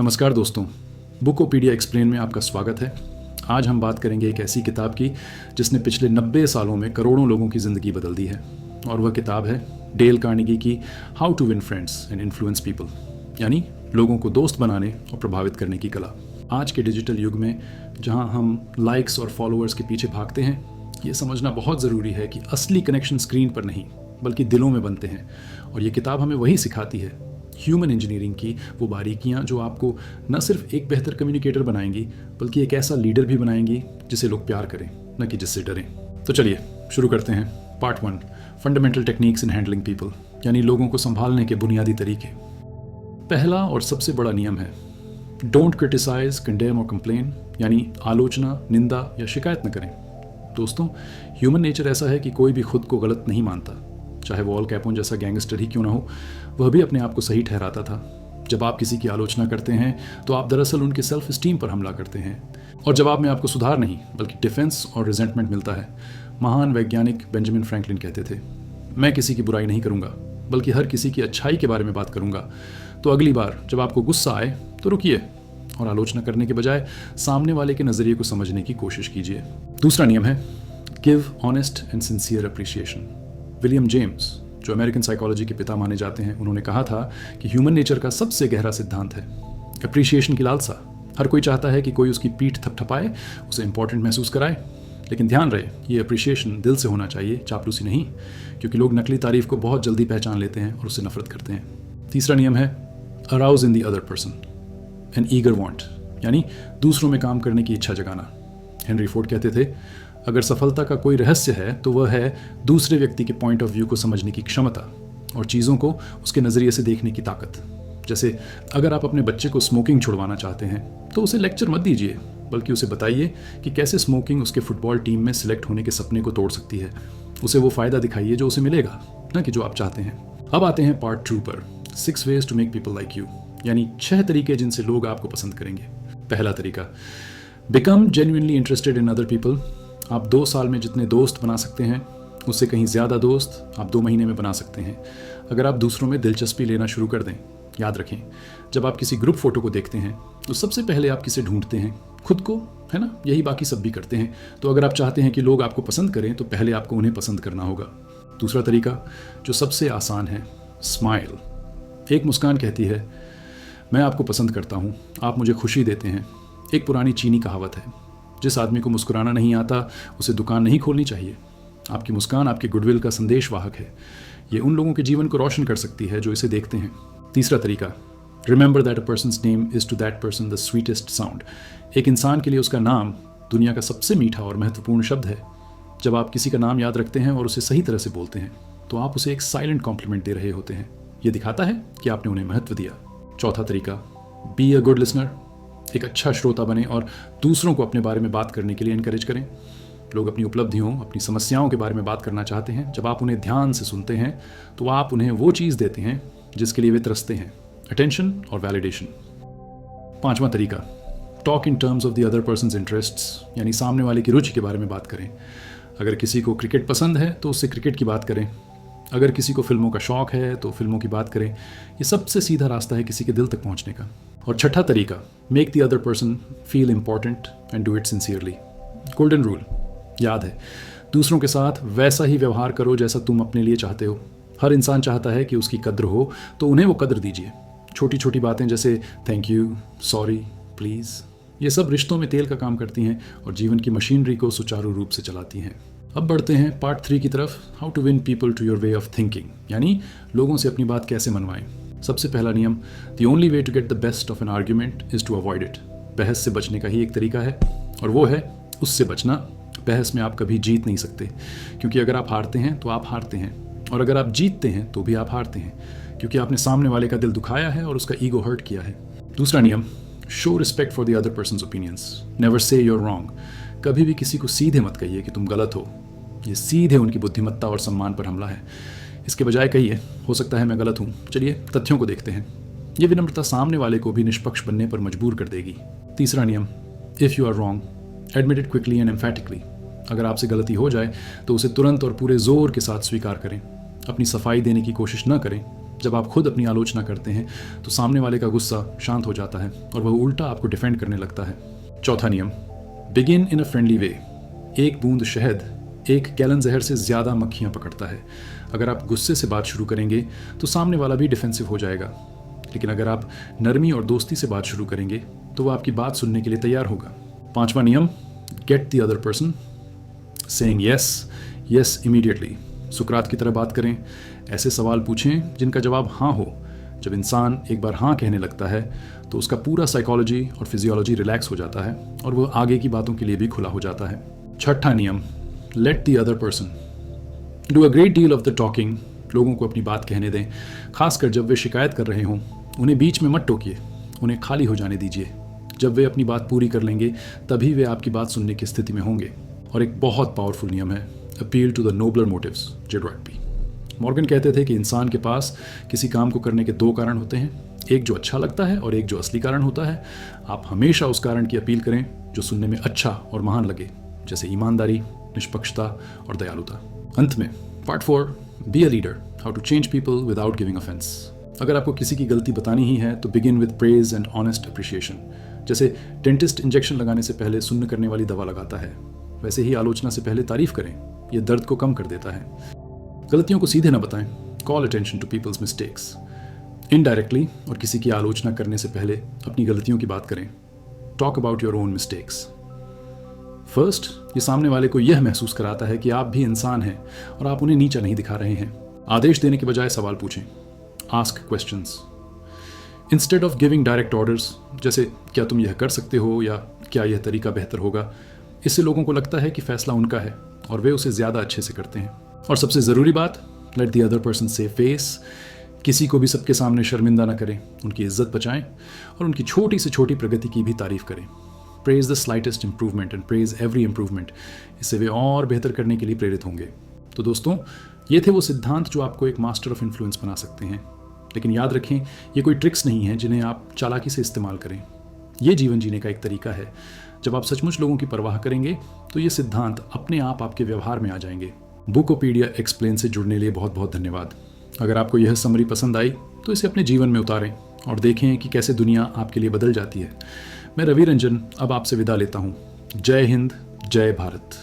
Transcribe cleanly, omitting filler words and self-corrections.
नमस्कार दोस्तों, बुकोपीडिया एक्सप्लेन में आपका स्वागत है। आज हम बात करेंगे एक ऐसी किताब की जिसने पिछले 90 सालों में करोड़ों लोगों की ज़िंदगी बदल दी है, और वह किताब है डेल कार्नेगी की how to win friends and influence people, यानी लोगों को दोस्त बनाने और प्रभावित करने की कला। आज के डिजिटल युग में जहां हम लाइक्स और फॉलोअर्स के पीछे भागते हैं, ये समझना बहुत ज़रूरी है कि असली कनेक्शन स्क्रीन पर नहीं बल्कि दिलों में बनते हैं। और ये किताब हमें वही सिखाती है, ह्यूमन इंजीनियरिंग की वो बारीकियाँ जो आपको न सिर्फ एक बेहतर कम्युनिकेटर बनाएंगी बल्कि एक ऐसा लीडर भी बनाएंगी जिसे लोग प्यार करें, न कि जिससे डरें। तो चलिए शुरू करते हैं। Part 1, fundamental techniques in handling people, यानी लोगों को संभालने के बुनियादी तरीके। पहला और सबसे बड़ा नियम है डोंट क्रिटिसाइज, कंडेम और कंप्लेन, यानी आलोचना, निंदा या शिकायत न करें। दोस्तों, ह्यूमन नेचर ऐसा है कि कोई भी खुद को गलत नहीं मानता, चाहे वो अल कैपोन जैसा गैंगस्टर ही क्यों ना हो। वह भी अपने आप को सही ठहराता था। जब आप किसी की आलोचना करते हैं तो आप दरअसल उनके सेल्फ स्टीम पर हमला करते हैं, और जवाब में आपको सुधार नहीं बल्कि डिफेंस और रिजेंटमेंट मिलता है। महान वैज्ञानिक बेंजामिन फ्रैंकलिन कहते थे, मैं किसी की बुराई नहीं करूंगा बल्कि हर किसी की अच्छाई के बारे में बात करूंगा। तो अगली बार जब आपको गुस्सा आए तो रुकिए और आलोचना करने के बजाय सामने वाले के नज़रिए को समझने की कोशिश कीजिए। दूसरा नियम है give honest and sincere appreciation. William James, जो अमेरिकन साइकोलॉजी के पिता माने जाते हैं, उन्होंने कहा था कि ह्यूमन नेचर का सबसे गहरा सिद्धांत है अप्रिशिएशन की लालसा। हर कोई चाहता है कि कोई उसकी पीठ थपथपाए, उसे इंपॉर्टेंट महसूस कराए, लेकिन ध्यान रहे ये अप्रिशिएशन दिल से होना चाहिए, चापलूसी नहीं, क्योंकि लोग नकली तारीफ को बहुत जल्दी पहचान लेते हैं और उससे नफरत करते हैं। तीसरा नियम है arouse in the other person an eager want, यानी दूसरों में काम करने की इच्छा जगाना। हेनरी फोर्ड कहते थे, अगर सफलता का कोई रहस्य है तो वह है दूसरे व्यक्ति के पॉइंट ऑफ व्यू को समझने की क्षमता और चीज़ों को उसके नज़रिए से देखने की ताकत। जैसे अगर आप अपने बच्चे को स्मोकिंग छुड़वाना चाहते हैं तो उसे लेक्चर मत दीजिए, बल्कि उसे बताइए कि कैसे स्मोकिंग उसके फुटबॉल टीम में सिलेक्ट होने के सपने को तोड़ सकती है। उसे वो फ़ायदा दिखाइए जो उसे मिलेगा, न कि जो आप चाहते हैं। अब आते हैं पार्ट 2 पर, 6 ways to make people like you, यानी 6 तरीके जिनसे लोग आपको पसंद करेंगे। पहला तरीका, become genuinely interested in other people. आप 2 साल में जितने दोस्त बना सकते हैं उससे कहीं ज़्यादा दोस्त आप 2 महीने में बना सकते हैं अगर आप दूसरों में दिलचस्पी लेना शुरू कर दें। याद रखें, जब आप किसी ग्रुप फोटो को देखते हैं तो सबसे पहले आप किसे ढूंढते हैं? खुद को, है ना? यही बाकी सब भी करते हैं। तो अगर आप चाहते हैं कि लोग आपको पसंद करें तो पहले आपको उन्हें पसंद करना होगा। दूसरा तरीका, जो सबसे आसान है, स्माइल। एक मुस्कान कहती है, मैं आपको पसंद करता हूँ, आप मुझे खुशी देते हैं। एक पुरानी चीनी कहावत है, जिस आदमी को मुस्कुराना नहीं आता उसे दुकान नहीं खोलनी चाहिए। आपकी मुस्कान आपके गुडविल का संदेश वाहक है। ये उन लोगों के जीवन को रोशन कर सकती है जो इसे देखते हैं। तीसरा तरीका, remember that a person's name is to that person the sweetest sound. एक इंसान के लिए उसका नाम दुनिया का सबसे मीठा और महत्वपूर्ण शब्द है। जब आप किसी का नाम याद रखते हैं और उसे सही तरह से बोलते हैं तो आप उसे एक साइलेंट कॉम्प्लीमेंट दे रहे होते हैं। ये दिखाता है कि आपने उन्हें महत्व दिया। चौथा तरीका, बी अ गुड लिसनर। एक अच्छा श्रोता बने और दूसरों को अपने बारे में बात करने के लिए इनकरेज करें। लोग अपनी उपलब्धियों, अपनी समस्याओं के बारे में बात करना चाहते हैं। जब आप उन्हें ध्यान से सुनते हैं तो आप उन्हें वो चीज़ देते हैं जिसके लिए वे तरसते हैं, अटेंशन और वैलिडेशन। पांचवा तरीका, talk in terms of the other persons interests, यानी सामने वाले की रुचि के बारे में बात करें। अगर किसी को क्रिकेट पसंद है तो उससे क्रिकेट की बात करें। अगर किसी को फिल्मों का शौक है तो फिल्मों की बात करें। ये सबसे सीधा रास्ता है किसी के दिल तक पहुंचने का। और छठा तरीका, make the other person feel important and do it sincerely. Golden rule याद है, दूसरों के साथ वैसा ही व्यवहार करो जैसा तुम अपने लिए चाहते हो। हर इंसान चाहता है कि उसकी कद्र हो, तो उन्हें वो कद्र दीजिए। छोटी छोटी बातें जैसे थैंक यू, सॉरी, प्लीज़, ये सब रिश्तों में तेल का काम करती हैं और जीवन की मशीनरी को सुचारू रूप से चलाती हैं। अब बढ़ते हैं पार्ट 3 की तरफ, how to win people to your way of thinking, यानी लोगों से अपनी बात कैसे मनवाएं। सबसे पहला नियम, the only way to get the best of an argument is to avoid it. बहस से बचने का ही एक तरीका है, और वो है उससे बचना। बहस में आप कभी जीत नहीं सकते, क्योंकि अगर आप हारते हैं तो आप हारते हैं, और अगर आप जीतते हैं तो भी आप हारते हैं, क्योंकि आपने सामने वाले का दिल दुखाया है और उसका ईगो हर्ट किया है। दूसरा नियम, show respect for the other person's opinions, never say you're wrong. कभी भी किसी को सीधे मत कहिए कि तुम गलत हो। ये सीधे उनकी बुद्धिमत्ता और सम्मान पर हमला है। इसके बजाय कहिए, हो सकता है मैं गलत हूँ, चलिए तथ्यों को देखते हैं। ये विनम्रता सामने वाले को भी निष्पक्ष बनने पर मजबूर कर देगी। तीसरा नियम, if you are wrong admit it quickly and emphatically. अगर आपसे गलती हो जाए तो उसे तुरंत और पूरे जोर के साथ स्वीकार करें। अपनी सफाई देने की कोशिश न करें, जब आप खुद अपनी आलोचना करते हैं तो सामने वाले का गुस्सा शांत हो जाता है और वह उल्टा आपको डिफेंड करने लगता है। चौथा नियम, begin in a friendly way. एक बूंद शहद एक गैलन जहर से ज़्यादा मक्खियाँ पकड़ता है। अगर आप गुस्से से बात शुरू करेंगे तो सामने वाला भी डिफेंसिव हो जाएगा, लेकिन अगर आप नरमी और दोस्ती से बात शुरू करेंगे तो वह आपकी बात सुनने के लिए तैयार होगा। पांचवा नियम, get the other person saying yes immediately. सुकरात की तरह बात करें, ऐसे सवाल पूछें जिनका जवाब हाँ हो। जब इंसान एक बार हाँ कहने लगता है तो उसका पूरा साइकोलॉजी और फिजियोलॉजी रिलैक्स हो जाता है और वह आगे की बातों के लिए भी खुला हो जाता है। छठा नियम, let the other person do a great deal of the talking. लोगों को अपनी बात कहने दें, खासकर जब वे शिकायत कर रहे हों। उन्हें बीच में मत टोकिए, उन्हें खाली हो जाने दीजिए। जब वे अपनी बात पूरी कर लेंगे तभी वे आपकी बात सुनने की स्थिति में होंगे। और एक बहुत पावरफुल नियम है, appeal to the nobler motives. जेड मॉर्गन कहते थे कि इंसान के पास किसी काम को करने के दो कारण होते हैं, एक जो अच्छा लगता है और एक जो असली कारण होता है। आप हमेशा उस कारण की अपील करें जो सुनने में अच्छा और महान लगे, जैसे ईमानदारी, निष्पक्षता और दयालुता। अंत में part 4, be a leader, how to change people without giving offence. अगर आपको किसी की गलती बतानी ही है तो begin with praise and honest appreciation. जैसे डेंटिस्ट इंजेक्शन लगाने से पहले सुन्न करने वाली दवा लगाता है, वैसे ही आलोचना से पहले तारीफ करें, यह दर्द को कम कर देता है। गलतियों को सीधे ना बताएं, call attention to people's mistakes. Indirectly और किसी की आलोचना करने से पहले अपनी गलतियों की बात करें, talk about your own mistakes. First, ये सामने वाले को यह महसूस कराता है कि आप भी इंसान हैं और आप उन्हें नीचा नहीं दिखा रहे हैं। आदेश देने के बजाय सवाल पूछें, ask questions instead of giving direct orders. जैसे क्या तुम यह कर सकते हो या क्या यह तरीका बेहतर होगा। इससे लोगों को लगता है कि फैसला उनका है और वे उसे ज़्यादा अच्छे से करते हैं। और सबसे ज़रूरी बात, let the other person save face. किसी को भी सबके सामने शर्मिंदा ना करें, उनकी इज्जत बचाएं और उनकी छोटी से छोटी प्रगति की भी तारीफ करें। Praise the slightest improvement and praise every improvement. इससे वे और बेहतर करने के लिए प्रेरित होंगे। तो दोस्तों, ये थे वो सिद्धांत जो आपको एक मास्टर ऑफ इन्फ्लुएंस बना सकते हैं। लेकिन याद रखें, ये कोई ट्रिक्स नहीं है जिन्हें आप चालाकी से इस्तेमाल करें। ये जीवन जीने का एक तरीका है। जब आप सचमुच लोगों की परवाह करेंगे तो ये सिद्धांत अपने आप आपके व्यवहार में आ जाएंगे। बुकोपीडिया एक्सप्लेन से जुड़ने लिए बहुत बहुत धन्यवाद। अगर आपको यह समरी पसंद आई तो इसे अपने जीवन में उतारें और देखें कि कैसे दुनिया आपके लिए बदल जाती है। मैं रवि रंजन अब आपसे विदा लेता हूँ। जय हिंद, जय भारत।